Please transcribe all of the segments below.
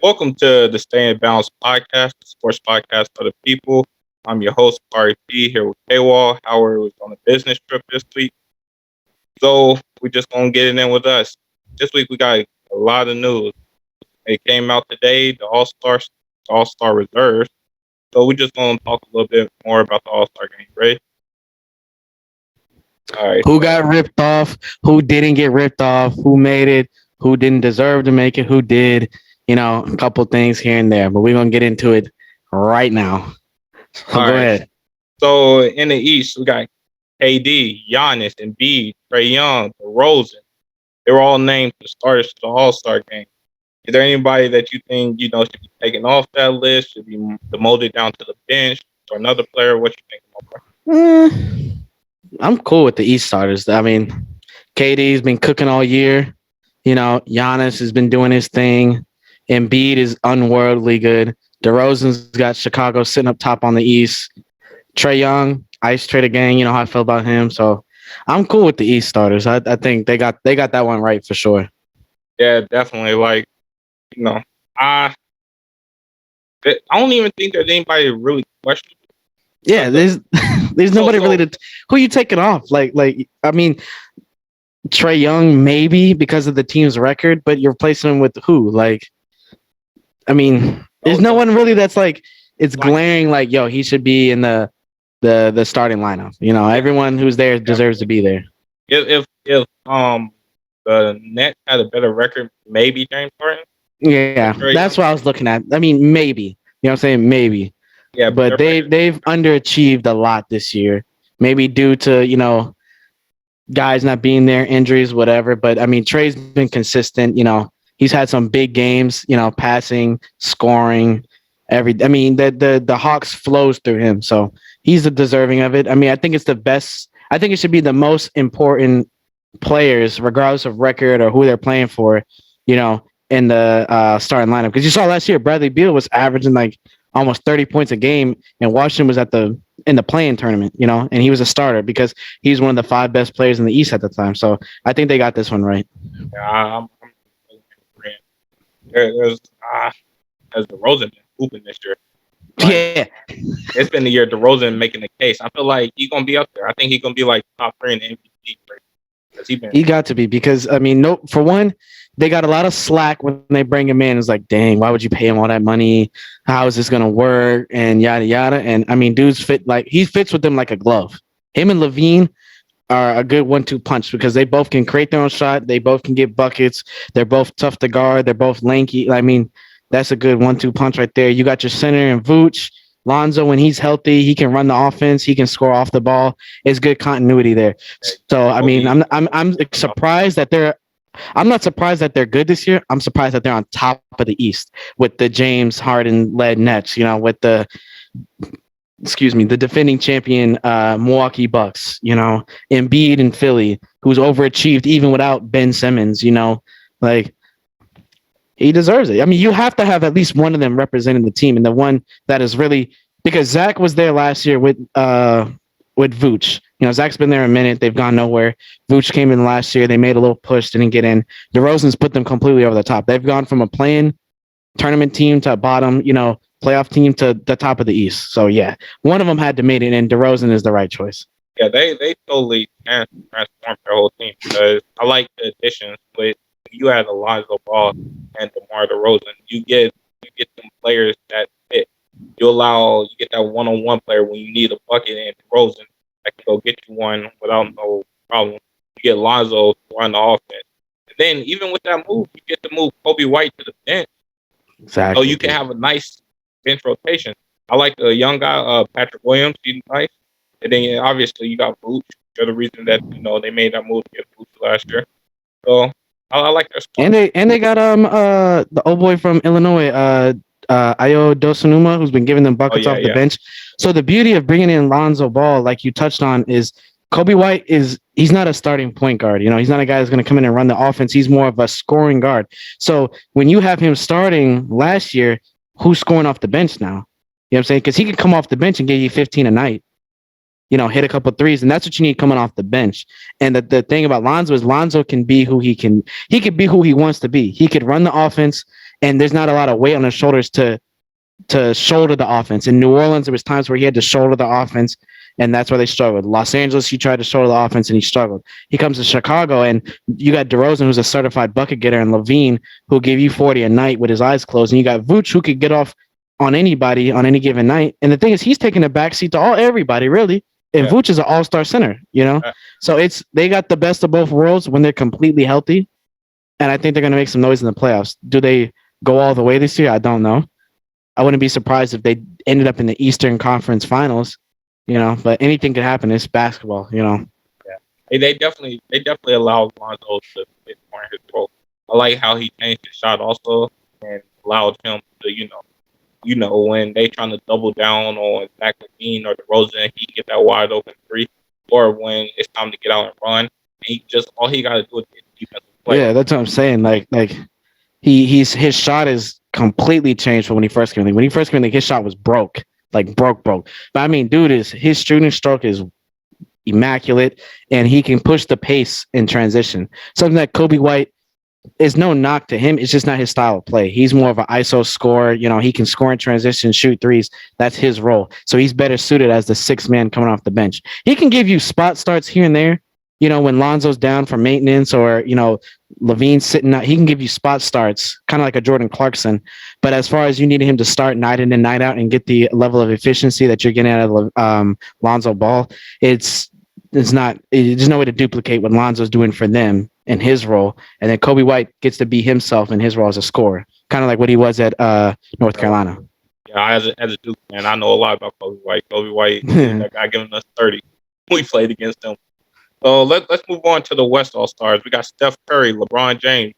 Welcome to the Stay in Balance podcast, the sports podcast for the people. I'm your host, KhariP, here with Kawal. Howard was on a business trip this week, so we're just gonna get it in with us. This week we got a lot of news. It came out today, the All Star reserves. So we're just gonna talk a little bit more about the All Star game, right? All right. Who got ripped off, who didn't get ripped off, who made it, who didn't deserve to make it, who did, a couple things here and there. But we're going to get into it right now. So All go right. ahead. So in the East, we got KD, Giannis, Embiid, Trae Young, DeRozan. They were all named the starters for the All Star game. Is there anybody that you think should be taken off that list? Should be demoted down to the bench or another player? What you think? Eh, I'm cool with the East starters. I mean, KD's been cooking all year. Giannis has been doing his thing. Embiid is unworldly good. DeRozan's got Chicago sitting up top on the East. Trae Young, Ice Trader Gang, you know how I feel about him. So I'm cool with the East starters. I think they got that one right for sure. Yeah, definitely. You know, I I don't even think there's anybody really questionable. Yeah, there's nobody really to who you taking off. I mean, Trae Young maybe because of the team's record, but you're replacing him with who? I mean, there's no one really that's it's glaring yo, he should be in the starting lineup. Everyone who's there deserves to be there. If the Nets had a better record, maybe James Harden. Yeah, that's what I was looking at. I mean, maybe. You know what I'm saying? Maybe. Yeah, but they've underachieved a lot this year. Maybe due to, guys not being there, injuries, whatever. But I mean, Trey's been consistent. He's had some big games. Passing, scoring, the Hawks flows through him, so he's deserving of it. I mean, I think it's the best. I think it should be the most important players, regardless of record or who they're playing for. In the starting lineup, because you saw last year Bradley Beal was averaging almost 30 points a game, and Washington was in the play-in tournament, and he was a starter because he's one of the 5 best players in the East at the time. So I think they got this one right. Yeah, I'm there's DeRozan been hooping this year. Yeah, it's been the year DeRozan making the case. I feel like he's gonna be up there. I think he's gonna be top 3 in the MVP. He got to be, because I mean, no, for one, they got a lot of slack when they bring him in. It's like, dang, why would you pay him all that money? How is this gonna work? And yada yada. And I mean, dudes he fits with them like a glove. Him and Levine are a good 1-2 punch because they both can create their own shot. They both can get buckets. They're both tough to guard. They're both lanky. I mean, that's a good 1-2 punch right there. You got your center and Vooch. Lonzo, when he's healthy, he can run the offense. He can score off the ball. It's good continuity there. So I mean, I'm surprised that I'm not surprised that they're good this year. I'm surprised that they're on top of the East with the James Harden led Nets. With the defending champion Milwaukee Bucks. Embiid in Philly, who's overachieved even without Ben Simmons. He deserves it. I mean, you have to have at least one of them representing the team, and the one that is really, because Zach was there last year with Vooch. Zach's been there a minute. They've gone nowhere. Vooch came in last year. They made a little push, didn't get in. DeRozan's put them completely over the top. They've gone from a playing tournament team to a bottom, playoff team to the top of the East. So yeah, one of them had to make it, and DeRozan is the right choice. Yeah, they totally transformed their whole team, because I like the additions with. You had Alonzo Ball and DeMar DeRozan. You get some players that fit. You get that one-on-one player when you need a bucket, and DeRozan that can go get you one without no problem. You get Lonzo to run the offense. And then even with that move, you get to move Kobe White to the bench. Exactly. So you can have a nice bench rotation. I like the young guy, Patrick Williams. He's nice. And then obviously you got Vooch. You're the reason that they made that move to get Vooch last year. So I like their squad. And they got the old boy from Illinois, Ayo Dosunuma, who's been giving them buckets off the bench. So the beauty of bringing in Lonzo Ball, like you touched on, is Kobe White he's not a starting point guard. He's not a guy that's going to come in and run the offense. He's more of a scoring guard. So when you have him starting last year, who's scoring off the bench now? You know what I'm saying? Because he could come off the bench and give you 15 a night. Hit a couple threes, and that's what you need coming off the bench. And the thing about Lonzo is Lonzo can be who he can be who he wants to be. He could run the offense and there's not a lot of weight on his shoulders to shoulder the offense. In New Orleans, there was times where he had to shoulder the offense, and that's where they struggled. Los Angeles, he tried to shoulder the offense, and he struggled. He comes to Chicago, and you got DeRozan, who's a certified bucket getter, and Levine, who'll give you 40 a night with his eyes closed, and you got Vooch, who could get off on anybody on any given night. And the thing is, he's taking a backseat to everybody, really. And Vooch is an all-star center, you know? So they got the best of both worlds when they're completely healthy, and I think they're going to make some noise in the playoffs. Do they go all the way this year? I don't know. I wouldn't be surprised if they ended up in the Eastern Conference Finals, you know, but anything could happen. It's basketball, you know. Yeah. They definitely allowed Lonzo to fit more in his role. I like how he changed his shot also and allowed him to, when they trying to double down on Zach LaVine or DeRozan, he get that wide open three. Or when it's time to get out and run, all he got to do is get defensive play. Yeah, that's what I'm saying. Like his shot is completely changed from when he first came in. When he first came in, his shot was broke. But I mean, dude, his shooting stroke is immaculate, and he can push the pace in transition. Something that Kobe White is no knock to him. It's just not his style of play. He's more of an ISO scorer. You know, he can score in transition, shoot threes. That's his role. So he's better suited as the sixth man coming off the bench. He can give you spot starts here and there. You know, when Lonzo's down for maintenance or, Levine's sitting out, he can give you spot starts, kind of like a Jordan Clarkson. But as far as you need him to start night in and night out and get the level of efficiency that you're getting out of Lonzo Ball, there's no way to duplicate what Lonzo's doing for them in his role. And then Kobe White gets to be himself in his role as a scorer, kind of like what he was at North Carolina. Yeah, as a Duke fan, I know a lot about Kobe White. Kobe White, that guy giving us 30. We played against him. So let's move on to the West All-Stars. We got Steph Curry, LeBron James,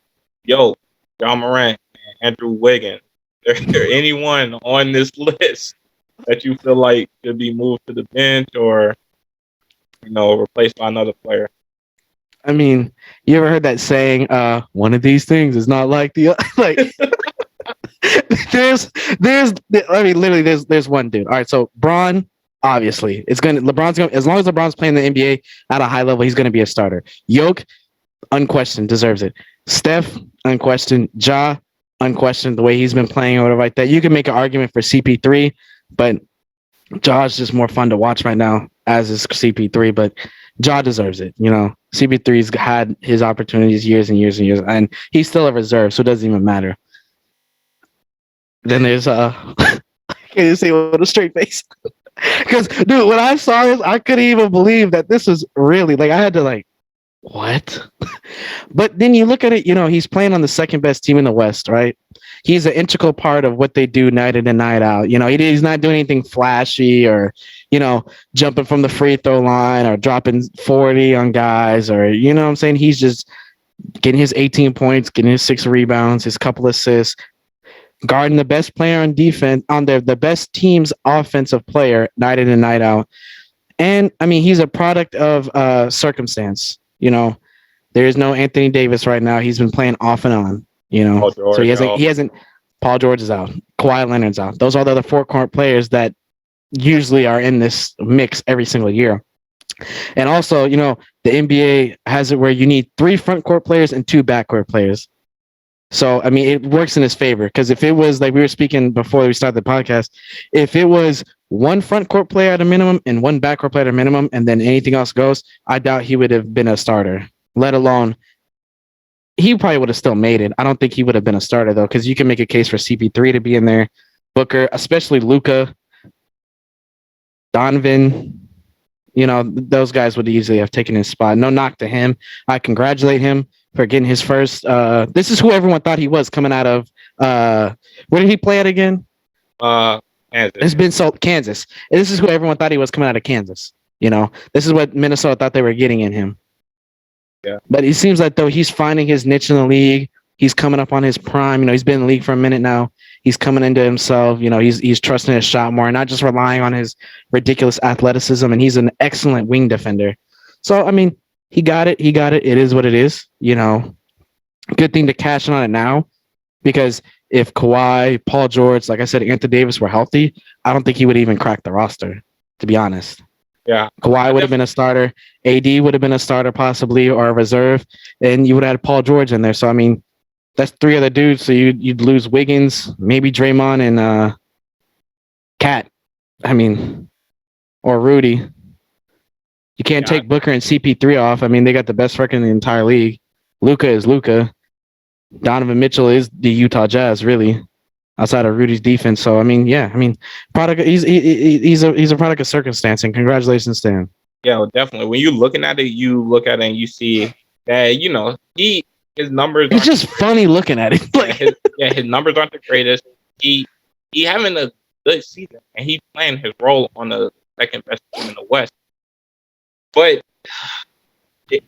John Morant, and Andrew Wiggins. Is there anyone on this list that you feel like should be moved to the bench or, replaced by another player? I mean, you ever heard that saying, one of these things is not like the other? Like, there's one dude. All right, so Bron, obviously, as long as LeBron's playing the NBA at a high level, he's gonna be a starter. Yoke, unquestioned, deserves it. Steph, unquestioned. Ja, unquestioned, the way he's been playing or whatever like that. You can make an argument for CP3, but Ja's just more fun to watch right now, as is CP3, but Ja deserves it. CP3's had his opportunities years and years and years, and he's still a reserve, so it doesn't even matter. Then there's I can't say it with a straight face. Because, dude, when I saw this, I couldn't even believe that this was really, I had to, what? But then you look at it, he's playing on the second best team in the West, right? He's an integral part of what they do night in and night out. He's not doing anything flashy or, jumping from the free throw line or dropping 40 on guys or, what I'm saying? He's just getting his 18 points, getting his 6 rebounds, his couple assists, guarding the best player on defense, on the best team's offensive player night in and night out. And, I mean, he's a product of circumstance. There is no Anthony Davis right now. He's been playing off and on, So he hasn't. Paul George is out. Kawhi Leonard's out. Those are the other four-court players that usually are in this mix every single year. And also, the NBA has it where you need 3 front court players and 2 backcourt players. So, I mean, it works in his favor because if it was like we were speaking before we started the podcast, if it was 1 front court player at a minimum and 1 backcourt player at a minimum, and then anything else goes, I doubt he would have been a starter, let alone he probably would have still made it. I don't think he would have been a starter, though, because you can make a case for CP3 to be in there, Booker, especially Luka, Donovan. Those guys would easily have taken his spot. No knock to him. I congratulate him for getting his first. This is who everyone thought he was coming out of. Where did he play at again? Kansas. It's been Kansas. And this is who everyone thought he was coming out of Kansas. This is what Minnesota thought they were getting in him. Yeah. But it seems like though he's finding his niche in the league. He's coming up on his prime. He's been in the league for a minute now. He's coming into himself. He's trusting his shot more, not just relying on his ridiculous athleticism. And he's an excellent wing defender. So I mean, he got it. It is what it is. Good thing to cash in on it now, because if Kawhi, Paul George, like I said, Anthony Davis were healthy, I don't think he would even crack the roster, to be honest. Yeah. Kawhi would have been a starter. AD would have been a starter possibly, or a reserve, and you would have had Paul George in there. So, I mean, That's three other dudes. So you'd lose Wiggins, maybe Draymond and Cat. I mean, or Rudy. You can't Yeah, take Booker and CP3 off. I mean, they got the best record in the entire league. Luka is Luka. Donovan Mitchell is the Utah Jazz, really, outside of Rudy's defense. So I mean, yeah, I mean, product. He's a product of circumstance, and congratulations to him. yeah, well, definitely. When you're looking at it, you look at it and you see that his numbers It's aren't the just greatest. funny looking at it. Yeah, his numbers aren't the greatest. He having a good season and he's playing his role on the second best team in the West. But it,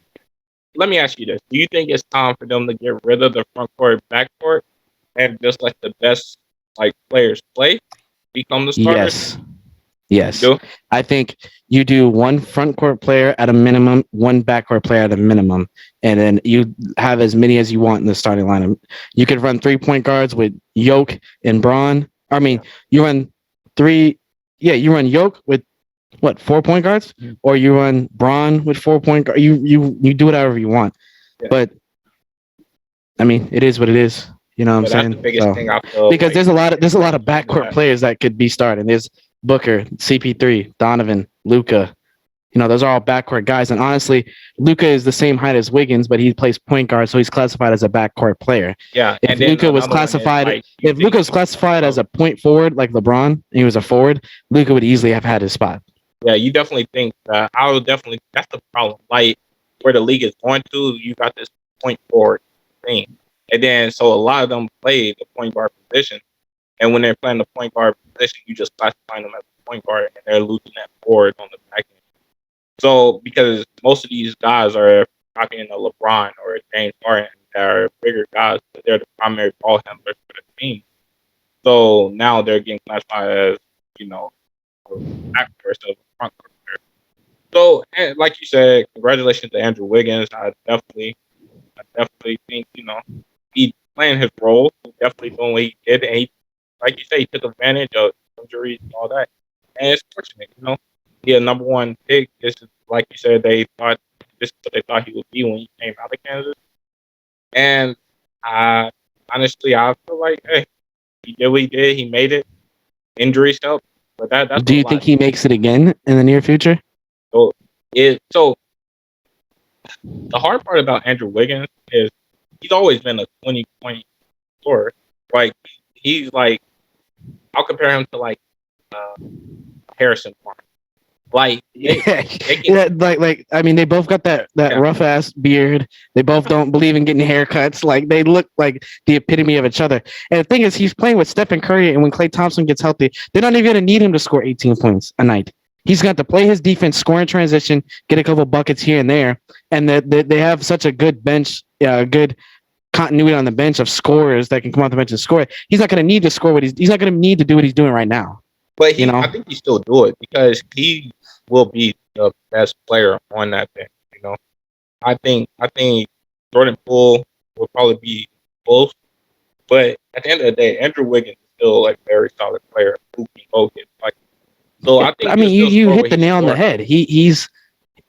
let me ask you this: do you think it's time for them to get rid of the front court, back court, and just let the best players play, become the starters? Yes. Yes. Do I think you do one front court player at a minimum, one backcourt player at a minimum, and then you have as many as you want in the starting lineup. You could run 3 point guards with Yoke and Braun. I mean, you run you run Yoke with what, 4 point guards? Mhm. Or you run Braun with 4 point guards. You do whatever you want. Yeah. But I mean, it is what it is. You know what I'm that's saying? the biggest So, thing I feel because there's a lot of Yeah. backcourt players that could be starting. There's Booker, CP3, Donovan, Luka. Those are all backcourt guys. And honestly, Luka is the same height as Wiggins, but he plays point guard, so he's classified as a backcourt player. Yeah, If and then Luka was another one is, classified, you if think Luka was classified as a point forward like LeBron, and he was a forward, Luka would easily have had his spot. yeah, you definitely think that. I would definitely. That's the problem. Like where the league is going to, you got this point forward thing, and then so a lot of them play the point guard position, and when they're playing the point guard position, you just classify them as a point guard, and they're losing that forward on the back end. So because most of these guys are copying a LeBron or a James Harden, that are bigger guys, but they're the primary ball handlers for the team. So now they're getting classified as backcourt instead of a front court player. So, and like you said, congratulations to Andrew Wiggins. I definitely think he playing his role. He definitely doing what he did, and he, like you say, he took advantage of injuries and all that. And it's fortunate, he a number one pick. This is like you said, they thought this is what they thought he would be when he came out of Kansas. And I honestly, I feel like, hey, he did what he did. He made it. Injuries help, but that's Do a you lot. think he makes it again in the near future? So the hard part about Andrew Wiggins is he's always been a 20-point scorer. Like he's like, I'll compare him to uh, Harrison Barnes. Like they can, Yeah, like I mean, they both got that yeah, rough ass beard. They both don't believe in getting haircuts. Like they look like the epitome of each other. And the thing is, he's playing with Stephen Curry, and when Klay Thompson gets healthy, they're not even gonna need him to score 18 points a night. He's got to play his defense, score in transition, get a couple buckets here and there, and they have such a good bench, good continuity on the bench of scorers that can come off the bench and score. He's not gonna need to score he's not gonna need to do what he's doing right now. but I think he still do it because he will be the best player on that bench. I think Jordan Poole will probably be close, but at the end of the day, Andrew Wiggins is still a very solid player who can go get like. So I think I mean, he'll still you score hit what the he's nail on the scoring. head.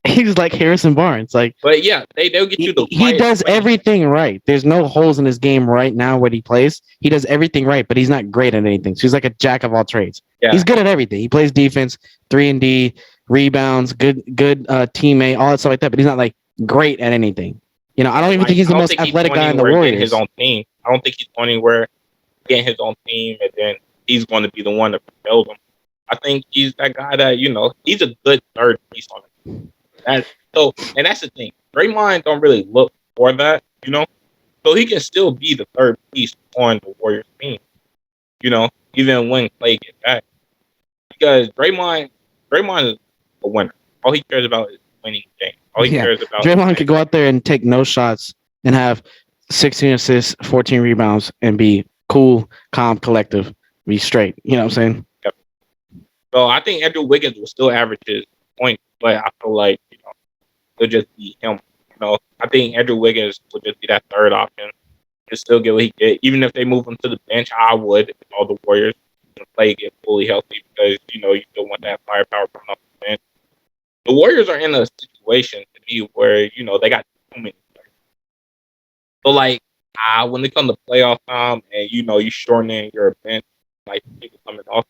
He's like Harrison Barnes. Like But yeah, they'll get you the he quiet does play. everything right. There's no holes in his game right now where he plays. He does everything right, but he's not great at anything. So he's like a jack of all trades. Yeah. He's good at everything. He plays defense, 3-and-D, rebounds, good teammate, all that stuff like that. But he's not like great at anything. I don't even think he's the most athletic guy in the Warriors. His own team. I don't think he's going anywhere getting his own team, and then he's going to be the one that propels them. I think he's that guy that he's a good third piece on the team. And that's the thing. Draymond don't really look for that, so he can still be the third piece on the Warriors team, even when Klay gets back, because Draymond is a winner. All he cares about is winning games. All he cares about. Draymond could go out there and take no shots and have 16 assists, 14 rebounds, and be cool, calm, collective, be straight. You know what I'm saying? Yep. So I think Andrew Wiggins will still average his points, but I feel like it'll just be him. I think Andrew Wiggins will just be that third option. He'll still get what he get, even if they move him to the bench. I would if all the Warriors play get fully healthy because you still want that firepower coming off the bench. The Warriors are in a situation to me where they got too many players. So when it comes to playoff time and you shortening your bench, like people coming off,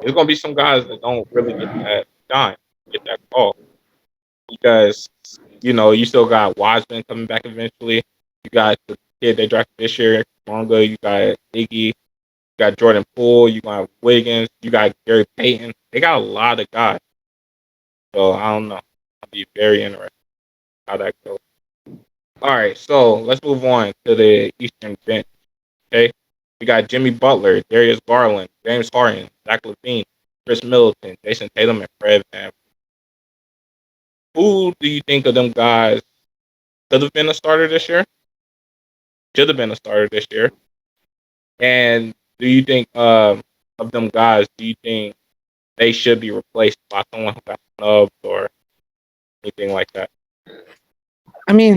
there's gonna be some guys that don't really get that shine, get that call because you still got Wiseman coming back eventually. You got the kid they drafted this year, Monga. You got Iggy. You got Jordan Poole. You got Wiggins. You got Gary Payton. They got a lot of guys. So I don't know. I'll be very interested how that goes. All right, so let's move on to the Eastern bench. Okay, we got Jimmy Butler, Darius Garland, James Harden, Zach LaVine, Khris Middleton, Jason Tatum, and Fred Van. Who do you think of them guys could have been a starter this year? Should have been a starter this year. And do you think of them guys? Do you think they should be replaced by someone who got snubbed or anything like that? I mean,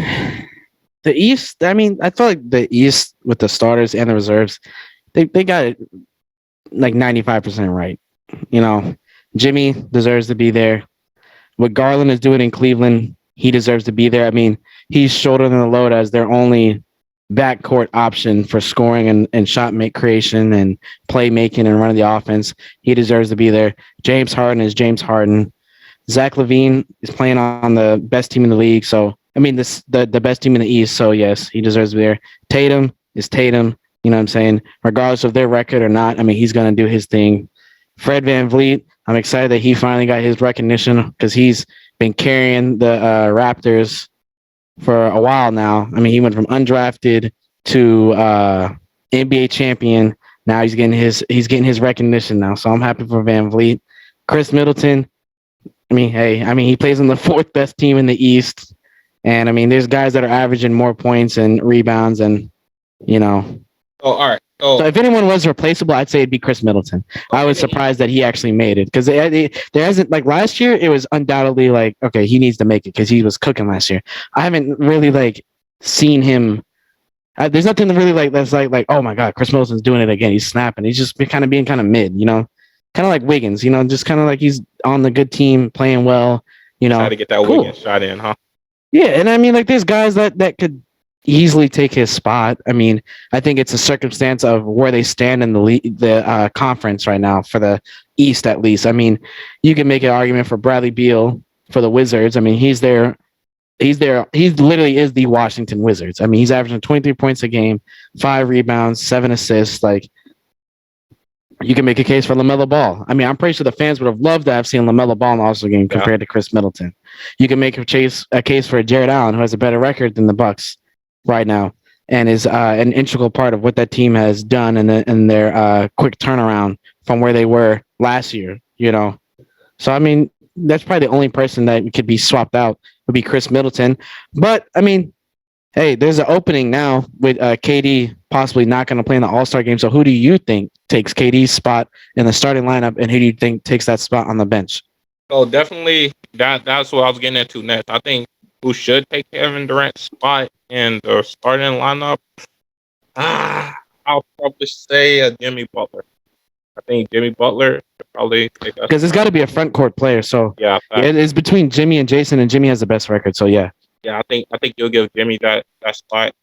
the East. I mean, I feel like the East with the starters and the reserves, they got it like 95% right. Jimmy deserves to be there. What Garland is doing in Cleveland, he deserves to be there. I mean, he's shouldering the load as their only backcourt option for scoring and shot make creation and playmaking and running the offense. He deserves to be there. James Harden is James Harden. Zach LaVine is playing on the best team in the league. So, I mean, the best team in the East. So, yes, he deserves to be there. Tatum is Tatum. You know what I'm saying? Regardless of their record or not, I mean, he's going to do his thing. Fred VanVleet, I'm excited that he finally got his recognition because he's been carrying the Raptors for a while now. I mean, he went from undrafted to NBA champion. Now he's getting his recognition now. So I'm happy for VanVleet. Khris Middleton, he plays on the fourth best team in the East. And I mean, there's guys that are averaging more points and rebounds and. Oh, all right. So if anyone was replaceable, I'd say it'd be Khris Middleton. I was surprised that he actually made it because there hasn't like last year. It was undoubtedly like, okay, he needs to make it because he was cooking last year. I haven't really like seen him. There's nothing really like that's like oh my god, Khris Middleton's doing it again. He's snapping. He's just being kind of mid, kind of like Wiggins, just kind of like he's on the good team playing well. Try to get that cool. Wiggins shot in, huh? Yeah, and I mean like there's guys that could easily take his spot. I mean, I think it's a circumstance of where they stand in the conference right now for the East, at least. I mean, you can make an argument for Bradley Beal for the Wizards. I mean, he's there. He literally is the Washington Wizards. I mean, he's averaging 23 points a game, 5 rebounds, 7 assists. Like, you can make a case for LaMelo Ball. I mean, I'm pretty sure the fans would have loved to have seen LaMelo Ball in the All-Star game compared to Khris Middleton. You can make a case for Jared Allen, who has a better record than the Bucks right now, and is an integral part of what that team has done in their quick turnaround from where they were last year. So I mean, that's probably the only person that could be swapped out would be Khris Middleton. But I mean, hey, there's an opening now with KD possibly not going to play in the All-Star game. So who do you think takes KD's spot in the starting lineup, and who do you think takes that spot on the bench? So definitely that's what I was getting into next. I think who should take Kevin Durant's spot in the starting lineup? I'll probably say Jimmy Butler. I think Jimmy Butler should probably take that. Because it's got to be a front court player. So yeah, it's between Jimmy and Jason, and Jimmy has the best record. So yeah. Yeah, I think you'll give Jimmy that spot,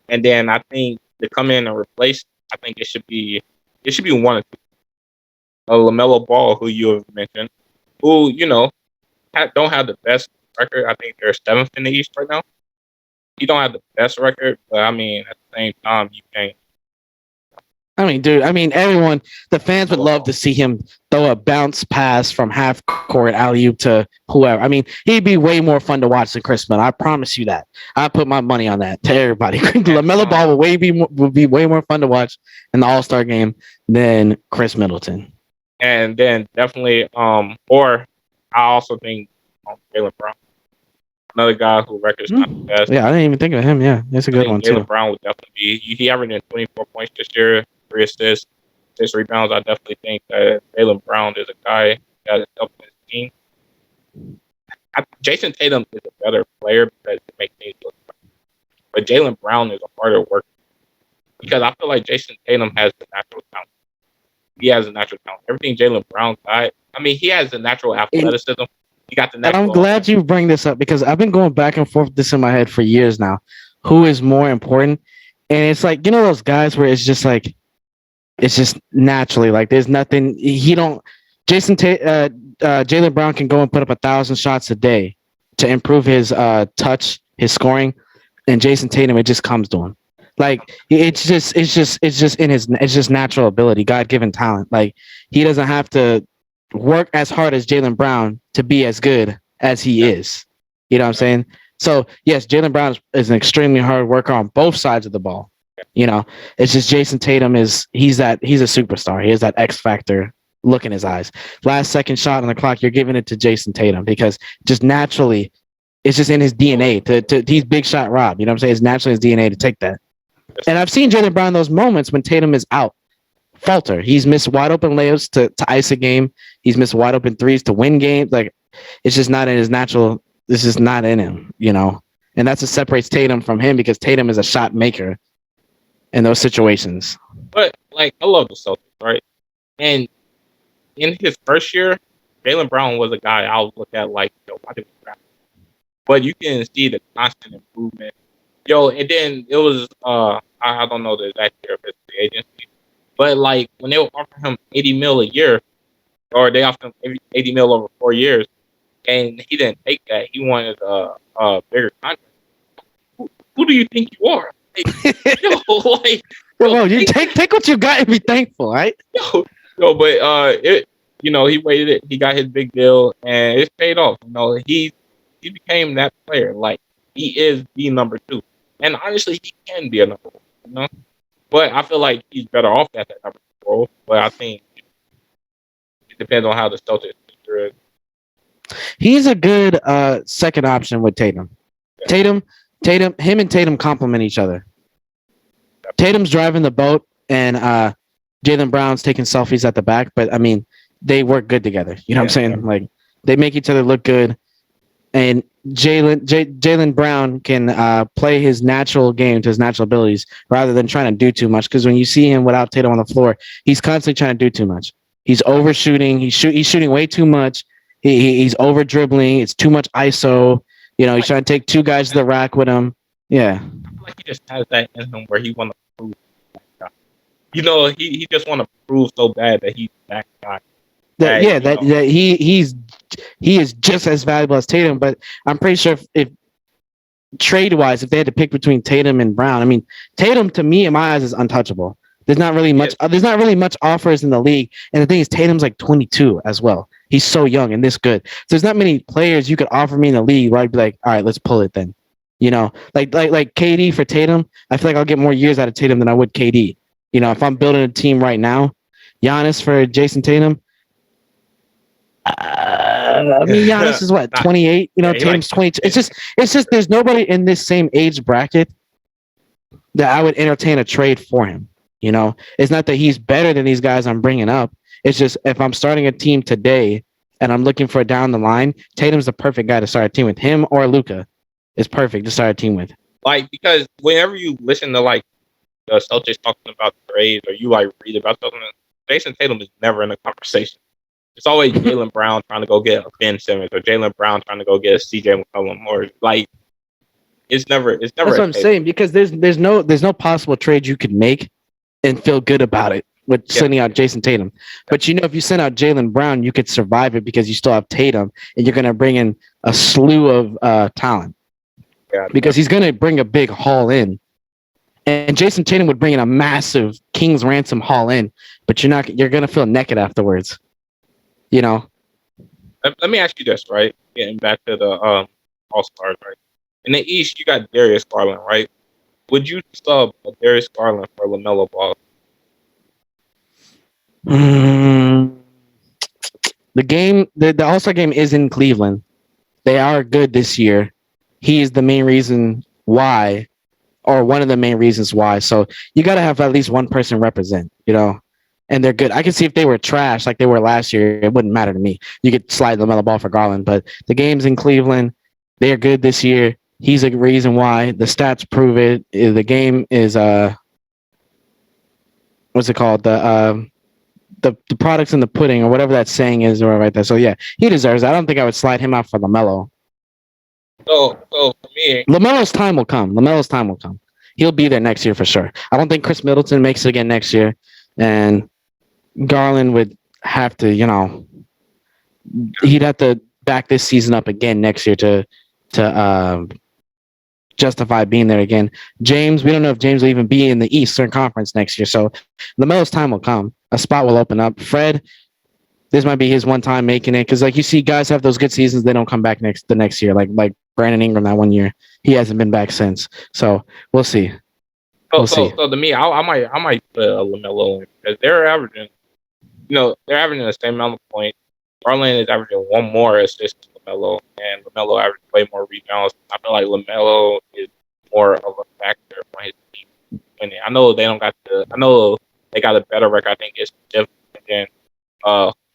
and then I think to come in and replace, I think it should be one of two. LaMelo Ball, who you have mentioned, who don't have the best record. I think they're 7th in the East right now. You don't have the best record, but I mean, at the same time, you can't. I mean, dude, everyone, the fans would love to see him throw a bounce pass from half court alley-oop to whoever. I mean, he'd be way more fun to watch than Khris Middleton. I promise you that. I put my money on that to everybody. LaMelo Ball will be way more fun to watch in the All-Star game than Khris Middleton. And then definitely, or I also think Jaylen Brown. Another guy who record's not the best. Yeah, I didn't even think of him. Yeah, that's a good one, too. Jaylen Brown would definitely be. He averaged 24 points this year, 3 assists, 6 rebounds. I definitely think that Jaylen Brown is a guy that is helping his team. Jason Tatum is a better player because it makes things look better. But Jaylen Brown is a harder worker. Because I feel like Jason Tatum has the natural talent. He has a natural talent. Everything Jaylen Brown got, he has the natural athleticism. He got the natural. And I'm glad you bring this up because I've been going back and forth with this in my head for years now. Who is more important? And it's like, you know, those guys where it's just like, it's just naturally like there's nothing. He don't. Jaylen Brown can go and put up 1,000 shots a day to improve his touch, his scoring, and Jason Tatum, it just comes to him. Like it's just in his, it's just natural ability, God given talent. Like he doesn't have to work as hard as Jaylen Brown to be as good as he is. You know what I'm saying? So yes, Jaylen Brown is an extremely hard worker on both sides of the ball. You know, it's just Jason Tatum he's a superstar. He has that X factor look in his eyes. Last second shot on the clock, you're giving it to Jason Tatum because just naturally, it's just in his DNA to he's big shot Rob. You know what I'm saying? It's naturally his DNA to take that. And I've seen Jaylen Brown those moments when Tatum is out falter. He's missed wide open layups to ice a game. He's missed wide open threes to win games. Like it's just not in his natural. This is not in him, you know. And that's what separates Tatum from him because Tatum is a shot maker in those situations. But like, I love the Celtics, right? And in his first year, Jaylen Brown was a guy I would look at like, yo, why did we draft him? But you can see the constant improvement. Yo, and then it was I don't know the exact year of his free agency, but like when they were offering him 80 mil a year, or they offered him 80 mil over 4 years, and he didn't take that. He wanted a bigger contract. Who do you think you are? Like, yo, like, Bro, you take what you got and be thankful, right? But he waited it. He got his big deal, and it's paid off. You know, he became that player. Like he is the number 2, and honestly, he can be a number 1. You know, but I feel like he's better off at that number 2 role. But I think it depends on how the Celtics future is. He's a good second option with Tatum. Yeah. Him and Tatum complement each other. Tatum's driving the boat, and Jaylen Brown's taking selfies at the back. But I mean, they work good together. You know what I'm saying? Yeah. Like they make each other look good. And Jaylen Brown can play his natural game to his natural abilities rather than trying to do too much. Because when you see him without Tatum on the floor, he's constantly trying to do too much. He's overshooting. He's shooting way too much. He's over dribbling. It's too much ISO. You know, he's trying to take 2 guys to the rack with him. Yeah. I feel like he just has that in him where he want to prove. You know, he just want to prove so bad that he's that guy. He is just as valuable as Tatum, but I'm pretty sure if trade wise, if they had to pick between Tatum and Brown, I mean, Tatum to me in my eyes is untouchable. There's not really much. There's not really much offers in the league, and the thing is, Tatum's like 22 as well. He's so young and this good. So there's not many players you could offer me in the league where I'd be like, all right, let's pull it then. You know, like KD for Tatum, I feel like I'll get more years out of Tatum than I would KD. You know, if I'm building a team right now, Giannis for Jason Tatum. I mean, Giannis is what 28. You know, Tatum's 22. It's just there's nobody in this same age bracket that I would entertain a trade for him. You know, it's not that he's better than these guys I'm bringing up. It's just if I'm starting a team today and I'm looking for down the line, Tatum's the perfect guy to start a team with. Him or Luka is perfect to start a team with. Like, because whenever you listen to like the Celtics talking about trades or you like read about something, Jason Tatum is never in a conversation. It's always Jaylen Brown trying to go get a Ben Simmons or Jaylen Brown trying to go get a CJ McCollum or like it's never. That's what I'm saying, because there's no possible trade you could make and feel good about it with sending out Jason Tatum. But you know, if you send out Jaylen Brown, you could survive it because you still have Tatum and you're gonna bring in a slew of talent. Yeah, because he's gonna bring a big haul in. And Jason Tatum would bring in a massive King's ransom haul in, but you're gonna feel naked afterwards. You know. Let me ask you this, right? Getting back to the All-Stars, right? In the East, you got Darius Garland, right? Would you sub Darius Garland for LaMelo Ball? The All-Star game is in Cleveland. They are good this year. He is the main reason why, or one of the main reasons why. So you got to have at least one person represent, you know, and they're good. I can see if they were trash like they were last year, it wouldn't matter to me. You could slide LaMelo Ball for Garland, but the game's in Cleveland. They're good this year. He's a reason why. The stats prove it. The game is what's it called? The products in the pudding or whatever that saying is, or right there. So yeah, he deserves it. I don't think I would slide him out for LaMelo. So for me, LaMelo's time will come. he'll be there next year for sure. I don't think Khris Middleton makes it again next year, and Garland would have to, he'd have to back this season up again next year to justify being there again. James, we don't know if James will even be in the Eastern Conference next year, so LaMelo's time will come. A spot will open up. Fred, this might be his one time making it because, like, you see guys have those good seasons, they don't come back the next year. Like Brandon Ingram that one year, he hasn't been back since. So we'll see. So to me, I might put LaMelo in because they're averaging the same amount of points. Garland is averaging one more assist than LaMelo, and LaMelo averages way more rebounds. I feel like LaMelo is more of a factor on his team winning. I know they got a better record. I think it's different than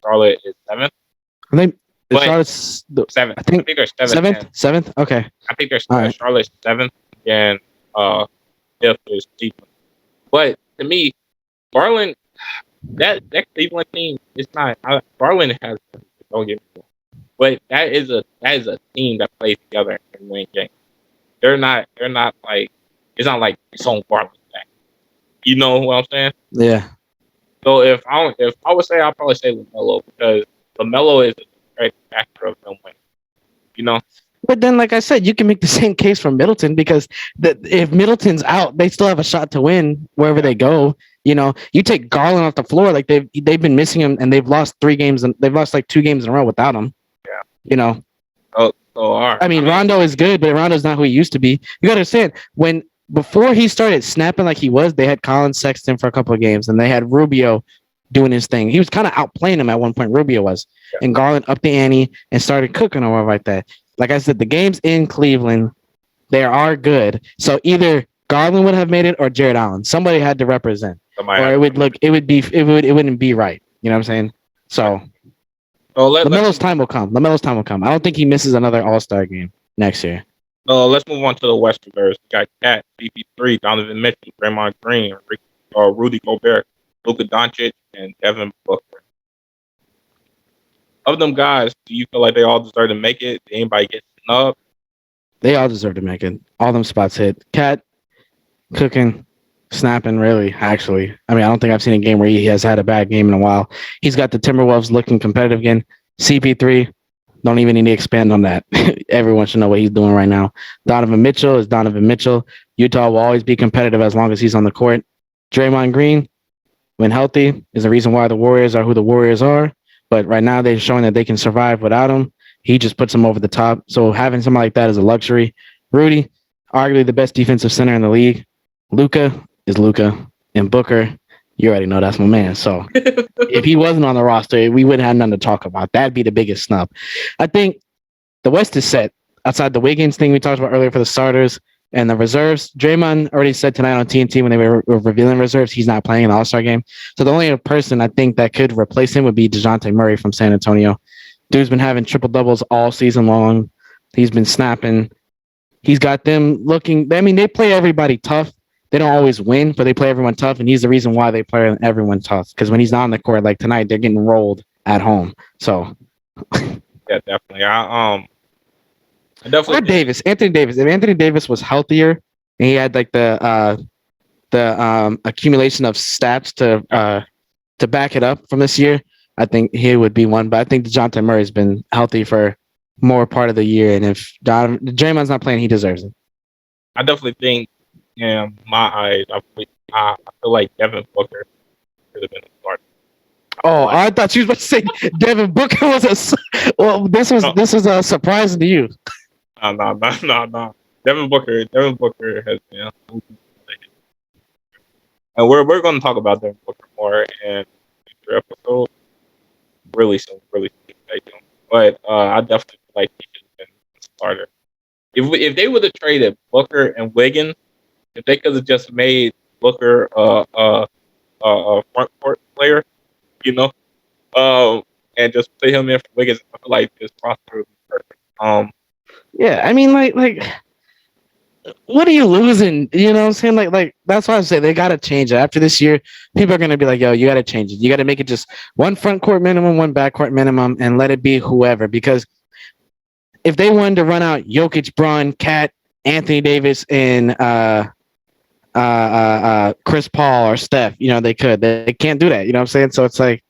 Charlotte is 7th. I think Charlotte's 7th. I think they're 7th. Seventh. Okay. I think they're Charlotte's 7th, and 5th is Cleveland. But to me, Garland, that Cleveland team is not. Garland has, don't get me wrong, but that is a team that plays together and win games. They're not like, it's not like it's on Garland's back. You know what I'm saying? Yeah. So if I would say, I'll probably say LaMelo because LaMelo is a direct factor of them winning. But then, like I said, you can make the same case for Middleton because if Middleton's out, they still have a shot to win wherever they go. You take Garland off the floor, like they've been missing him, and they've lost 3 games, and they've lost like 2 games in a row without him. Yeah. I mean, Rondo is good, but Rondo's not who he used to be. You got to understand before he started snapping like he was, they had Colin Sexton for a couple of games, and they had Rubio doing his thing. He was kind of outplaying him at one point. Rubio was, and Garland upped the ante and started cooking or whatever like that. Like I said, the games in Cleveland, they are good. So either Garland would have made it or Jared Allen. Somebody had to represent, or it wouldn't be right. You know what I'm saying? So, LaMelo's time will come. I don't think he misses another All-Star game next year. Let's move on to the West Reserves. We got Cat, EP3, Donovan Mitchell, Draymond Green, Rudy Gobert, Luka Doncic, and Devin Booker. Of them guys, do you feel like they all deserve to make it? Did anybody get snubbed? They all deserve to make it. All them spots hit. Cat, cooking, snapping, really, actually. I mean, I don't think I've seen a game where he has had a bad game in a while. He's got the Timberwolves looking competitive again. CP3, don't even need to expand on that. Everyone should know what he's doing right now. Donovan Mitchell is Donovan Mitchell. Utah will always be competitive as long as he's on the court. Draymond Green, when healthy, is the reason why the Warriors are who the Warriors are. But right now they're showing that they can survive without him. He just puts them over the top. So having somebody like that is a luxury. Rudy, arguably the best defensive center in the league. Luka is Luka. And Booker, you already know that's my man. So if he wasn't on the roster, we wouldn't have nothing to talk about. That'd be the biggest snub. I think the West is set. Outside the Wiggins thing we talked about earlier for the starters and the reserves, Draymond already said tonight on TNT when they were revealing reserves, he's not playing in the All-Star game. So the only person I think that could replace him would be DeJounte Murray from San Antonio. Dude's been having triple-doubles all season long. He's been snapping. He's got them looking – I mean, they play everybody tough. They don't always win, but they play everyone tough, and he's the reason why they play everyone tough. Because when he's not on the court like tonight, they're getting rolled at home. So – yeah, definitely. I definitely. Or Davis, Anthony Davis. If Anthony Davis was healthier and he had like the accumulation of stats to back it up from this year, I think he would be one. But I think DeJounte Murray's been healthy for more part of the year, and if Draymond's not playing, he deserves it. I definitely think, in my eyes, I feel like Devin Booker could have been a starter. Oh, I thought you were about to say Devin Booker was this was a surprise to you. No. Devin Booker has been, and we're going to talk about Devin Booker more in future episodes. Really soon. But I definitely feel like he should have been a starter. If they would have traded Booker and Wiggins, if they could have just made Booker a front court player, and just put him in for Wiggins, I feel like this roster would be perfect. Yeah, I mean, like, what are you losing? You know what I'm saying? Like that's why I say they got to change it. After this year, people are going to be like, yo, you got to change it. You got to make it just one front court minimum, one back court minimum, and let it be whoever. Because if they wanted to run out Jokic, Braun, Cat, Anthony Davis, and Chris Paul or Steph. You know, they could. They can't do that. You know what I'm saying? So it's like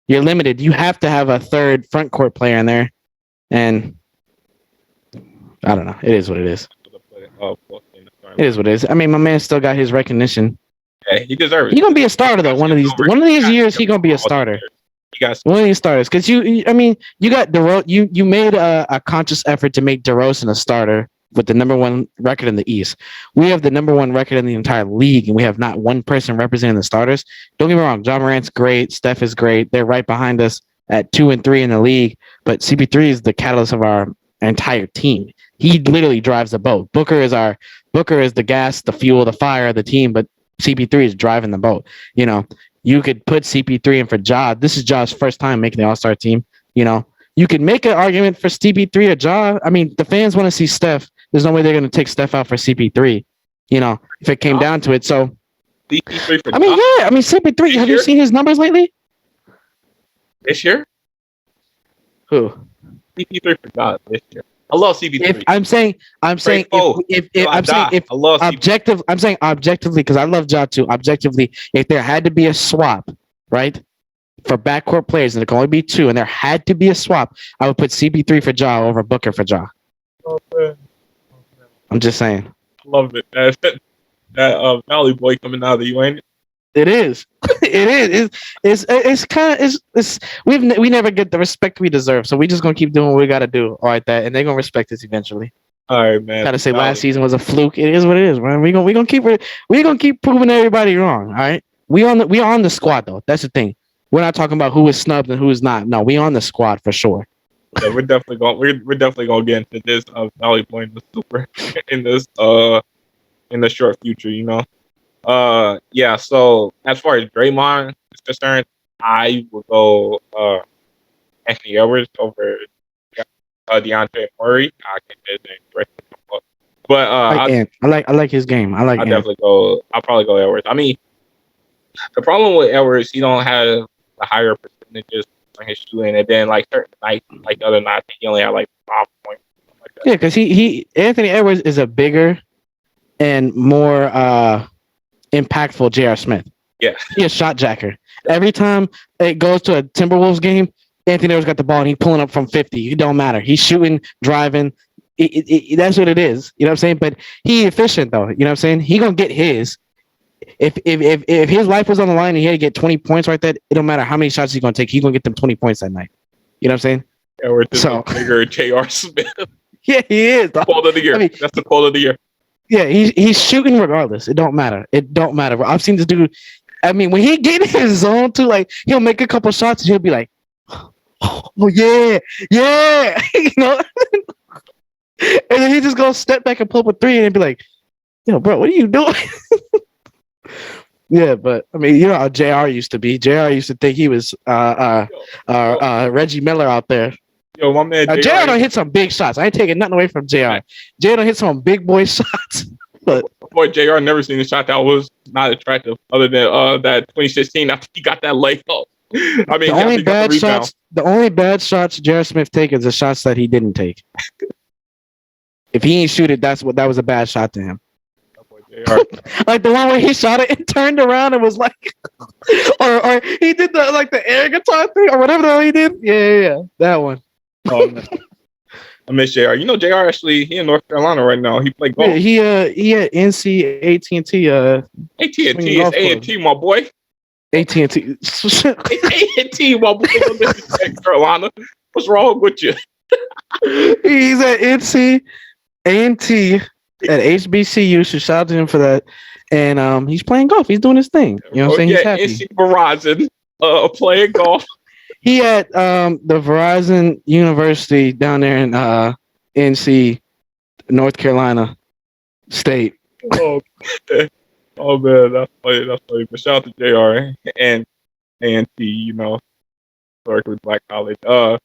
you're limited. You have to have a third front court player in there, and I don't know. It is what it is. It is what it is. I mean, my man still got his recognition. Yeah, he deserves it. He's gonna be a starter though. One of these years, he's gonna be a starter. One of these starters, because you got you made a conscious effort to make DeRozan a starter with the number one record in the East. We have the number one record in the entire league, and we have not one person representing the starters. Don't get me wrong, John Morant's great, Steph is great. They're right behind us at 2 and 3 in the league, but CP3 is the catalyst of our entire team. He literally drives the boat. Booker is the gas, the fuel, the fire of the team, but CP3 is driving the boat. You know, you could put CP3 in for Ja. This is Ja's first time making the All-Star team. You know, you could make an argument for CP3 or Ja. I mean, the fans want to see Steph. There's no way they're going to take Steph out for CP3. You know, if it came down to it. So, CP3 for I mean, Ja? yeah. I mean, CP3. Have you seen his numbers lately? This year? Who? CP3 for Ja this year. I love CP3. I'm saying objectively, because I love Ja too. Objectively, if there had to be a swap, right, for backcourt players, and there can only be two, and there had to be a swap, I would put CP3 for Ja over Booker for Ja. Oh, man. I'm just saying. I love it. That Valley boy coming out of you, ain't it? It is. It is. It's kind of we never get the respect we deserve, so we just gonna keep doing what we gotta do. All right, that, and they're gonna respect us eventually. All right, man. Gotta say last season was a fluke. It is what it is, man. We gonna keep proving everybody wrong. All right, we on the squad though. That's the thing. We're not talking about who is snubbed and who is not. No, we on the squad for sure. Yeah, we're definitely gonna get into this Valley boy in the super in the short future, you know. Yeah, so as far as Draymond is concerned, I would go Anthony Edwards over DeAndre Murray. I think his name, but I like his game. I'll probably go Edwards. I mean, the problem with Edwards, he don't have the higher percentages on his shooting, and then like certain nights, like the other night, he only had like 5 points. Like that. Yeah, because he Anthony Edwards is a bigger and more impactful J.R. Smith. Yeah. He's a shot jacker. Every time it goes to a Timberwolves game, Anthony Edwards got the ball and he's pulling up from 50. It don't matter. He's shooting, driving. That's what it is. You know what I'm saying? But he efficient though. You know what I'm saying? He gonna get his. If his life was on the line and he had to get 20 points right there, it don't matter how many shots he's gonna take. He's gonna get them 20 points that night. You know what I'm saying? Edwards is a bigger J.R. Smith. Yeah, he is. Quote of the year. I mean, that's the quote of the year. Yeah, he's shooting regardless. It don't matter. I've seen this dude. I mean, when he get in his zone too, like he'll make a couple shots and he'll be like, "Oh yeah, you know." And then he just goes step back and pull up a three and be like, "Yo, bro, what are you doing?" Yeah, but I mean, you know how JR used to be. JR used to think he was Reggie Miller out there. Yo, my man. JR don't hit some big shots. I ain't taking nothing away from JR. JR don't hit some big boy shots. But boy, JR never seen a shot that was not attractive, other than that 2016 after he got that layup. I mean, the only bad shots J.R. Smith take is the shots that he didn't take. If he ain't shoot it, that was a bad shot to him. Like the one where he shot it and turned around and was like, or he did the air guitar thing or whatever the hell he did. Yeah, that one. Oh, man. I miss JR. You know, JR actually he in North Carolina right now. He played golf. Yeah, he at NC AT&T. AT&T is A&T, my boy. AT&T. A&T, my boy. North Carolina. What's wrong with you? He's at NC A&T at HBCU. So shout out to him for that. And he's playing golf. He's doing his thing. You know what I'm saying? He's happy. NC Verizon playing golf. He at the Verizon University down there in NC, North Carolina State. Oh man, that's funny. But shout out to JR and A&T, you know, historically black college. All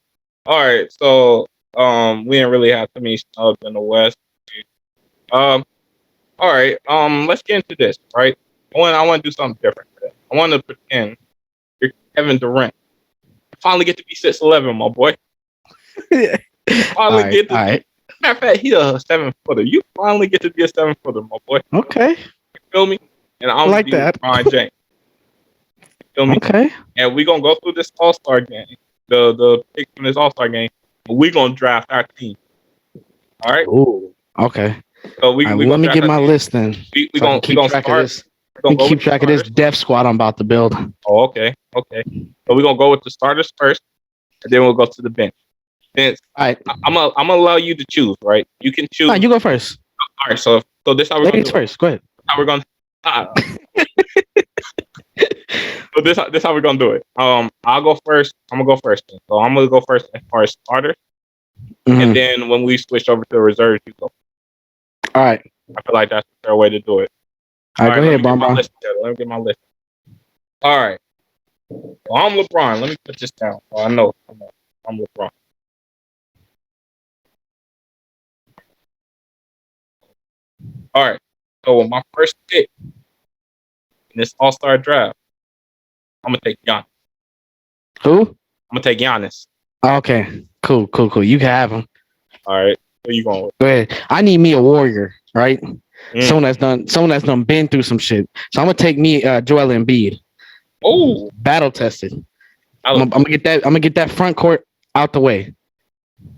right, so we didn't really have too many snubs in the West. All right, let's get into this. Right, I want to do something different today. I want to pretend you're Kevin Durant. Finally get to be 6'11", my boy. Finally get to. Matter of fact, he's a 7-footer. You finally get to be a 7-footer, my boy. Okay. feel me? And I I'm gonna like be that. LeBron James. You feel me? Okay. And we gonna go through this All-Star game, the picks from this All-Star game, and we gonna draft our team. All right. Ooh. Okay. So All right. we Well, let gonna me draft get our my team. list then, We so I can we keep gonna track of start. this. We're We gonna can go keep with the track of this starters. death squad I'm about to build. Oh, okay, okay. So we're gonna go with the starters first, and then we'll go to the bench. Then All right. I'm gonna allow you to choose, right? You can No, choose. you go first. All right, so this how we're gonna Ladies do it. first. Go ahead. How we're gonna so this how we're gonna do it. I'll go first. I'm gonna go first. Then. So I'm gonna go first as far as starters, and Mhm. then when we switch over to the reserves, you go. All right. I feel like that's a fair way to do it. All right. Go Let ahead, me get my Bon. list together. Let me get my list. All right. Well, I'm LeBron. Let me put this down. Oh, I know. I'm LeBron. All right. So with my first pick in this All-Star draft, I'm gonna take Giannis. Who? I'm gonna take Giannis. Okay. Cool. Cool. Cool. You can have him. All right. Where you going with? Go ahead. I need me a warrior, right? Mm. Someone that's done been through some shit. So I'm gonna take me Joel Embiid. Oh, Battle tested. all I'm gonna get that. I'm gonna get that front court out the way.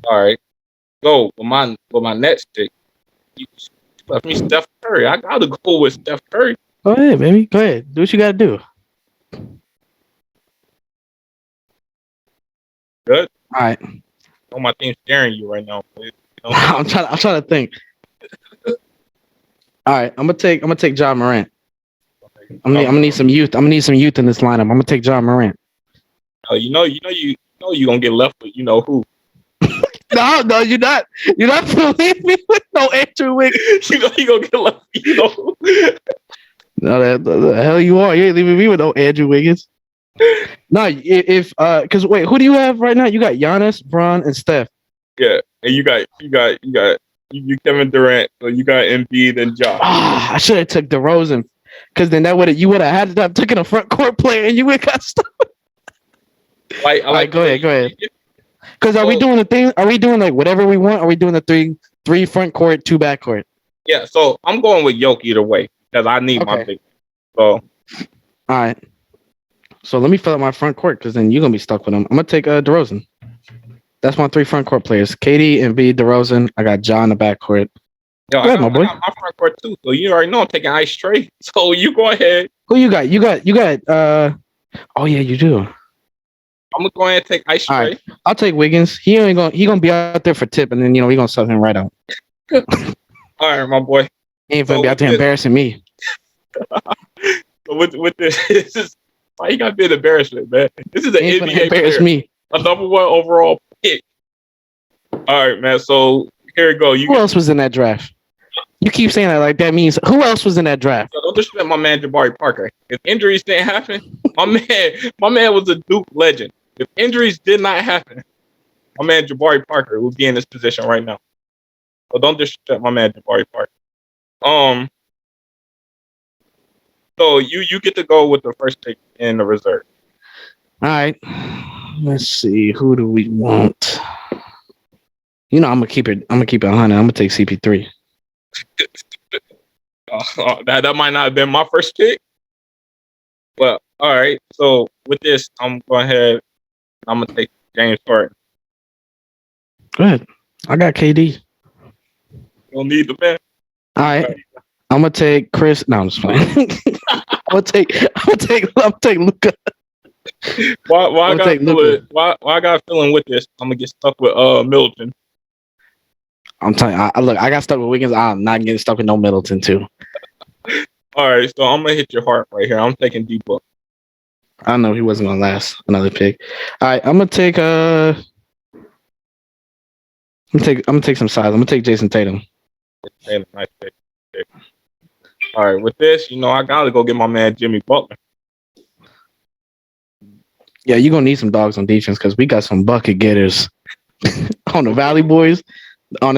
right. So with my next pick, you left me Steph Curry. I gotta go with Steph Curry. Go ahead, baby. Go ahead. Do what you gotta do. Good. All right. I know my team's staring you right now. Please. I'm trying to think. All right. I'm gonna take John Morant. I'm gonna need some youth. I'm gonna need some youth in this lineup. I'm gonna take John Morant. You know you gonna get left with you know who. No, you're not. You're not gonna leave me with no Andrew Wiggins. You know you gonna get left with you know who. No, the hell you are. You ain't leaving me with no Andrew Wiggins. No, if because wait, who do you have right now? You got Giannis, Bron, and Steph. Yeah, and you Kevin Durant, so you got Embiid and Josh. I should have took DeRozan, because then that you would have had to have taken a front court player, and you would have got stuck. Go ahead. Because are we doing the thing? Are we doing like whatever we want? Are we doing the three front court, two back court? Yeah, so I'm going with Yoke either way because I need my big. So all right. So let me fill out my front court because then you're gonna be stuck with them. I'm gonna take DeRozan. That's my three front court players: KD, Embiid, DeRozan. I got John in the back court. Yo, I got my front court too. So you already know I'm taking Ice Trey. So you go ahead. Who you got? You got. Oh yeah, you do. I'm gonna go ahead and take Ice Trey. Right. I'll take Wiggins. He gonna be out there for tip, and then we gonna sell him right out. All right, my boy. He ain't gonna be out there embarrassing me. So with this is why you gotta be an embarrassment, man. This is an NBA player, me. a number one overall pick. All right, man. So here we go. Who else was in that draft? You keep saying that like that means who else was in that draft? Don't disrespect my man Jabari Parker. If injuries didn't happen, my man was a Duke legend. If injuries did not happen, my man Jabari Parker would be in this position right now. So don't disrespect my man Jabari Parker. So you get to go with the first pick in the reserve. All right. Let's see. Who do we want? I'm gonna keep it 100. I'm gonna take CP3. That might not have been my first pick. Well, all right. So with this, I'm going ahead. I'm gonna take James Harden. Go ahead. I got KD. You don't need the man. All right. I'm gonna take Chris. No, I'm just playing. I'm gonna take Luka. Why I got a feeling with this? I'm gonna get stuck with Middleton. I'm telling you, look, I got stuck with Wiggins. I'm not getting stuck with no Middleton too. All right, so I'm gonna hit your heart right here. I'm taking D-Book. I know he wasn't gonna last another pick. All right, I'm gonna take I'm gonna take some size. I'm gonna take Jason Tatum. Nice pick. All right, with this, I gotta go get my man Jimmy Butler. Yeah, you're gonna need some dogs on defense because we got some bucket getters on the Valley Boys. On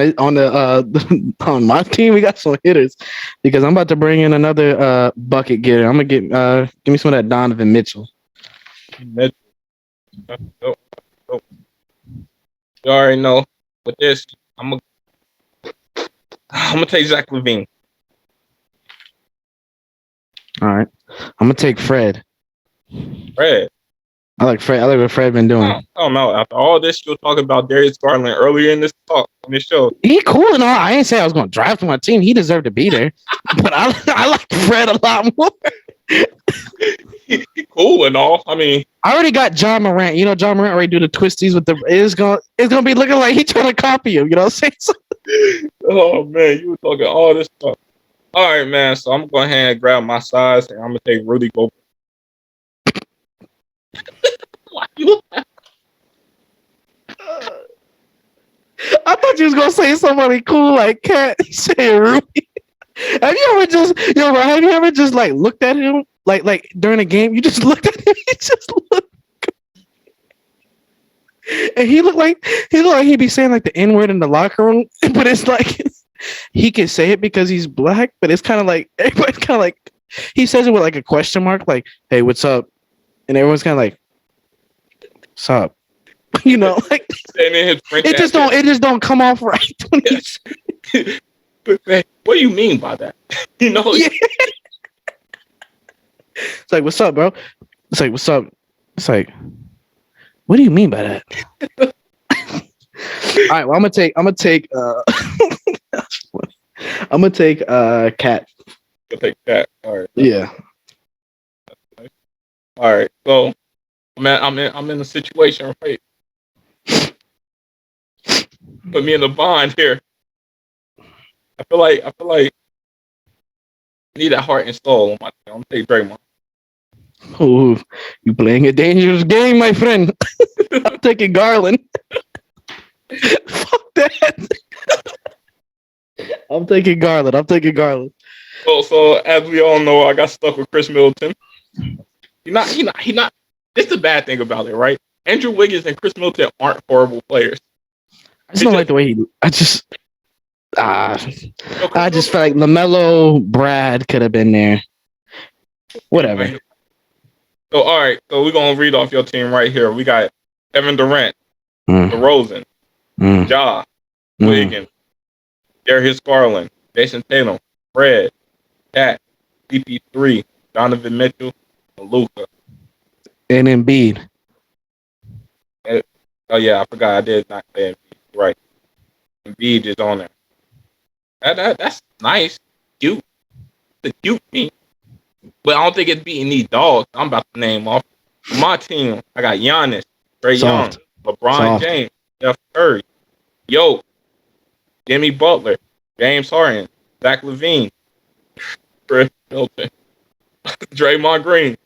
my team, we got some hitters because I'm about to bring in another bucket getter. I'm gonna give me some of that Donovan Mitchell. You already know. With this, I'm gonna take Zach LaVine. All right. I'm gonna take Fred. Fred. I like Fred. I like what Fred been doing. I don't know. After all this, you were talking about Darius Garland earlier in this talk on this show. He cool and all. I ain't say I was gonna draft him on my team. He deserved to be there. But I like Fred a lot more. He cool and all. I mean, I already got John Morant. You know, John Morant already do the twisties with the. It's gonna be looking like he trying to copy him. You know what I'm saying? oh man, you were talking all this stuff. All right, man. So I'm going ahead and grab my size, and I'm gonna take Rudy Gobert. Why you? I thought you was gonna say somebody cool like Cat. He said Rudy. Have you ever just like looked at him like during a game? You just looked at him. He just looked, and he looked like he'd be saying like the N word in the locker room, but it's like he can say it because he's black, but it's kind of like everybody's kind of like he says it with like a question mark, like "Hey, what's up?" and everyone's kind of like "What's up?" You know, like it just don't come off right. When But man, what do you mean by that? You know, yeah. It's like, "What's up, bro?" It's like, "What's up?" It's like, "What do you mean by that?" All right, well, I'm gonna take Cat. You'll take that. All right. Yeah. All right. So, man, I'm in a situation, right? Put me in the bond here. I feel like I need that heart and soul on my team. I'm gonna take Draymond. Oh, you playing a dangerous game, my friend. I'm taking Garland. Fuck that. I'm taking Garland. So as we all know, I got stuck with Khris Middleton. He not. This is the bad thing about it, right? Andrew Wiggins and Khris Middleton aren't horrible players. I just don't like the way he. I just felt like LaMelo, Brad could have been there. Whatever. So all right, so we're gonna read off your team right here. We got Kevin Durant, DeRozan, Ja, Wiggins, Darius Garland, Jason Tatum, Fred, Cat, EP3, Donovan Mitchell, and Luka. And Embiid. Oh yeah, I forgot I did not say Embiid. Right. Embiid is on there. That's nice. Cute. It's a cute team. But I don't think it's beating these dogs I'm about to name off. My team, I got Giannis, Trae Young, LeBron James, Steph Curry, Yo, Jimmy Butler, James Harden, Zach LaVine, Khris Middleton, Draymond Green,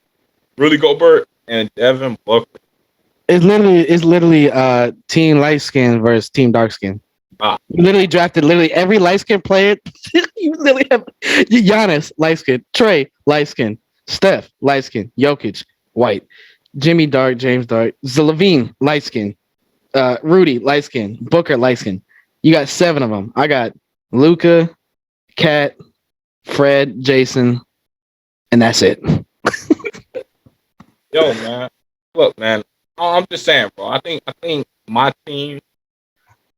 Rudy Gobert, and Devin Booker. It's literally team light skin versus team dark skin. You literally drafted every light skin player. You literally have Giannis light skin, Trey light skin, Steph light skin, Jokic white, Jimmy dark, James dark, Levine light skin, Rudy light skin, Booker light skin. You got 7 of them. I got Luka, Cat, Fred, Jason, and that's it. Yo, man, look, man. I'm just saying, bro. I think my team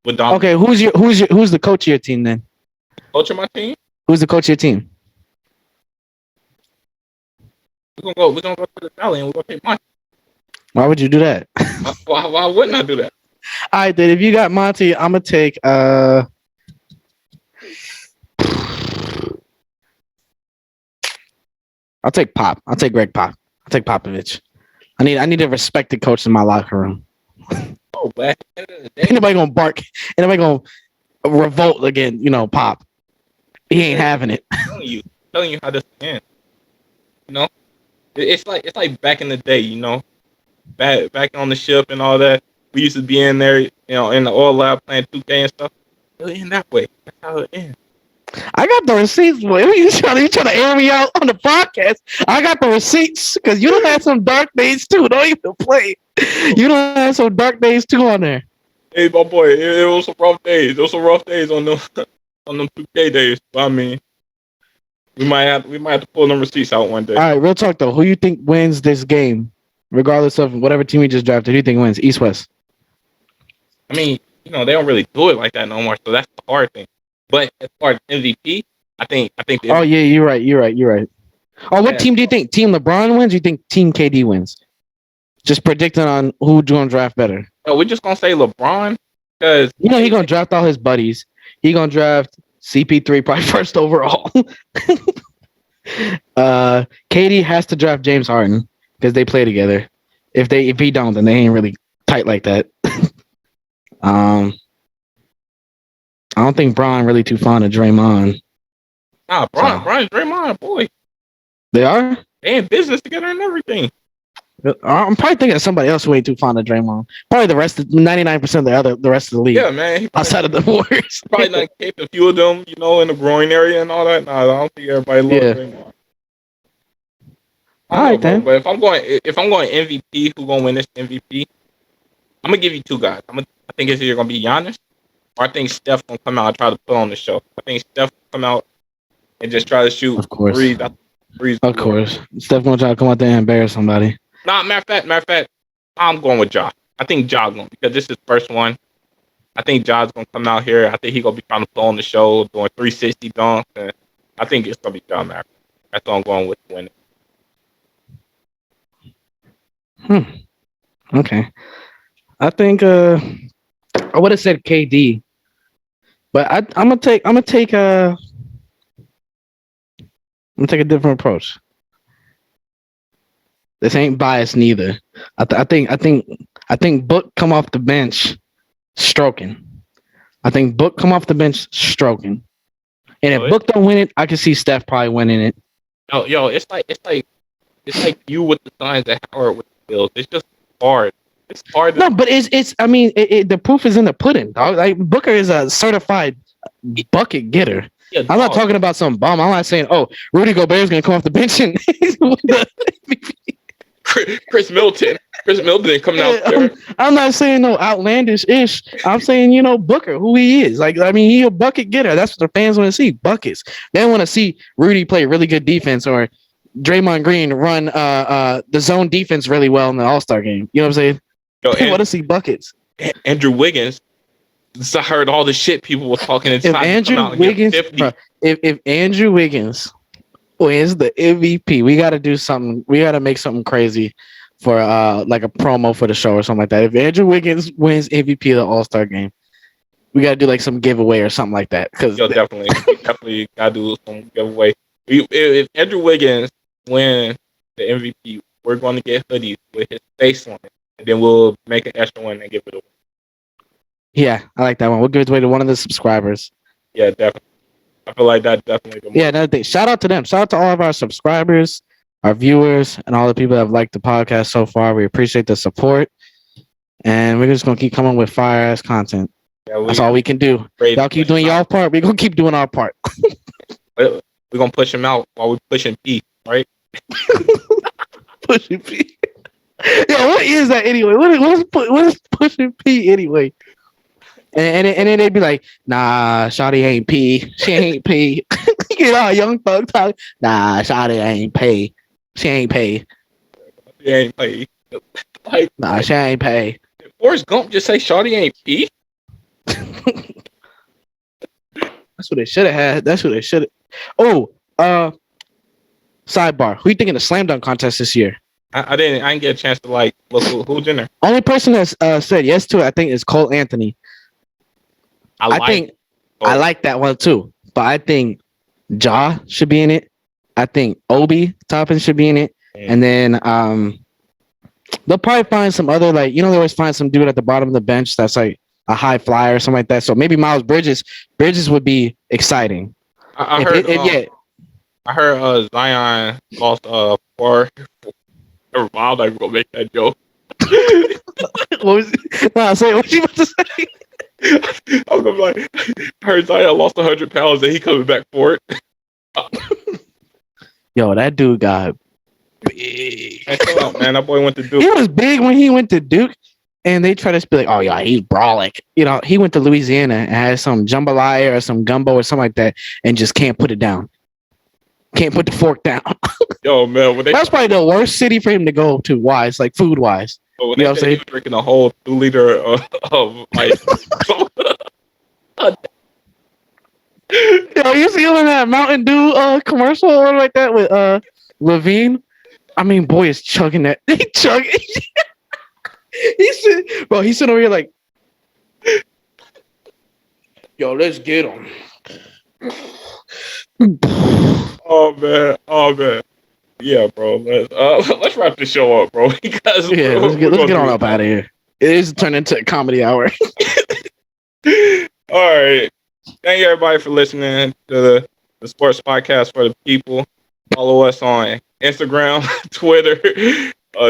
would dominate. Okay, who's the coach of your team then? Coach of my team? Who's the coach of your team? We're gonna go to the valley and we're gonna take Monty. Why would you do that? Why wouldn't I do that? All right, then if you got Monty, I'm gonna take I'll take Pop. I'll take Greg Pop. I'll take Popovich. I need a respected coach in my locker room. Oh, man. Ain't nobody gonna bark. Ain't nobody gonna revolt again. You know, Pop. He ain't having it. Telling you how this ends. You know, it's like back in the day. You know, back on the ship and all that. We used to be in there, you know, in the oil lab playing 2K and stuff. It end that way. That's how it ends. I got the receipts, boy. You trying to air me out on the podcast? I got the receipts because you don't have some dark days too. Don't even play. You don't have some dark days too on there. Hey, my boy, it was some rough days. It was some rough days on them 2K days. But I mean, we might have to pull them receipts out one day. All right, real talk though. Who you think wins this game, regardless of whatever team we just drafted? Who do you think wins? East West. I mean, you know, they don't really do it like that no more, so that's the hard thing. But as far as MVP, I think. Oh yeah, you're right. Or what team do you think? Team LeBron wins? Or you think Team KD wins? Just predicting on who's going to draft better. So we're just gonna say LeBron because he's gonna draft all his buddies. He's gonna draft CP3 probably first overall. KD has to draft James Harden because they play together. If he don't, then they ain't really tight like that. I don't think Bron really too fond of Draymond. Nah, Bron and Draymond, boy. They are? They in business together and everything. I'm probably thinking of somebody else who ain't too fond of Draymond. Probably the rest of 99% of the rest of the league. Yeah, man. Outside of the Warriors. Probably not keep a few of them, in the groin area and all that. Nah, I don't think everybody loves Draymond. All right, then. But if I'm going MVP, who's gonna win this MVP? I'm gonna give you two guys. I think it's either gonna be Giannis, or I think Steph gonna come out and try to put on the show. I think Steph will come out and just try to shoot. Of course. Threes. Of course. Steph gonna try to come out there and embarrass somebody. Nah, matter of fact, I'm going with Ja. I think Ja going because this is his first one. I think Ja's gonna come out here. I think he's gonna be trying to put on the show, doing 360 dunks, and I think it's gonna be Ja, man. That's what I'm going with winning. Okay. I think I would have said KD, but I'm gonna take a different approach. This ain't biased neither. I think Book come off the bench stroking. I think Book come off the bench stroking. And if Book don't win it, I can see Steph probably winning it. Yo, it's like you with the signs that Howard with the Bills. It's just hard. It's hard. No, but it's. I mean, the proof is in the pudding, dog. Like Booker is a certified bucket getter. Yeah, I'm not talking about some bum. I'm not saying, Rudy Gobert's gonna come off the bench and Khris Middleton coming out there. I'm not saying no outlandish ish. I'm saying Booker, who he is. Like he a bucket getter. That's what the fans want to see. Buckets. They want to see Rudy play really good defense or Draymond Green run the zone defense really well in the All-Star game. You know what I'm saying? They want to see buckets. Andrew Wiggins. I heard all the shit people were talking. If Andrew Wiggins wins the MVP, we got to do something. We got to make something crazy for like a promo for the show or something like that. If Andrew Wiggins wins MVP of the All-Star game, we got to do like some giveaway or something like that. Because definitely got to do some giveaway. If Andrew Wiggins wins the MVP, we're going to get hoodies with his face on it, and then we'll make an extra one and give it away. Yeah, I like that one. We'll give it away to one of the subscribers. Yeah, definitely. I feel like that definitely. Yeah, another thing. Shout out to them. Shout out to all of our subscribers, our viewers, and all the people that have liked the podcast so far. We appreciate the support, and we're just gonna keep coming with fire ass content. Yeah, that's all we can do. Y'all keep doing y'all part. We're gonna keep doing our part. We're gonna push him out while we're pushing P, right? Pushing P. Yeah, what is that anyway? What is pushing P anyway? And then they'd be like, nah, Shawty ain't P. She ain't P. Young Thug talk. Nah, Shawty ain't pay. She ain't pay. She ain't pay. Nah, she ain't pay. Did Forrest Gump just say Shawty ain't P? That's what they should have had. That's what they should have. Oh, sidebar. Who you think in the slam dunk contest this year? I didn't get a chance to look who's in there. Only person that's said yes to it, I think, is Cole Anthony. I like that one too, but I think Ja should be in it. I think Obi Toppin should be in it, and then they'll probably find some other they always find some dude at the bottom of the bench that's like a high flyer or something like that. So maybe Miles Bridges would be exciting. I heard Zion lost 4. Never mind, I'm not gonna make that joke. What was it? Nah, say what you about to say. I was gonna be like, I heard Zion lost 100 pounds and he coming back for it. Yo, that dude got big. Hey, chill out, man. That boy went to Duke. He was big when he went to Duke, and they try to be like, oh yeah, he's brolic. He went to Louisiana and had some jambalaya or some gumbo or something like that, and just can't put it down. Can't put the fork down. Yo, man, that's probably the worst city for him to go to. Wise, like food wise. But when they say he was drinking a whole 2 liter of ice. Yo, you see him in that Mountain Dew commercial or like that with Levine, I mean, boy is chugging that. He chugging. He's sitting over here like, yo, let's get him. Oh man. Yeah, bro. Let's wrap this show up, bro. Because let's get on up out of here. It is turned into a comedy hour. All right. Thank you everybody for listening to the sports podcast for the people. Follow us on Instagram, Twitter,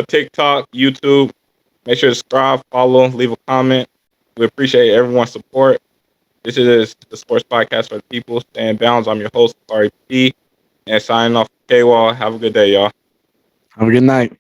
TikTok, YouTube. Make sure to subscribe, follow, leave a comment. We appreciate everyone's support. This is the sports podcast for the people. Stay in bounds. I'm your host, KhariP, and signing off, Kawal. Have a good day, y'all. Have a good night.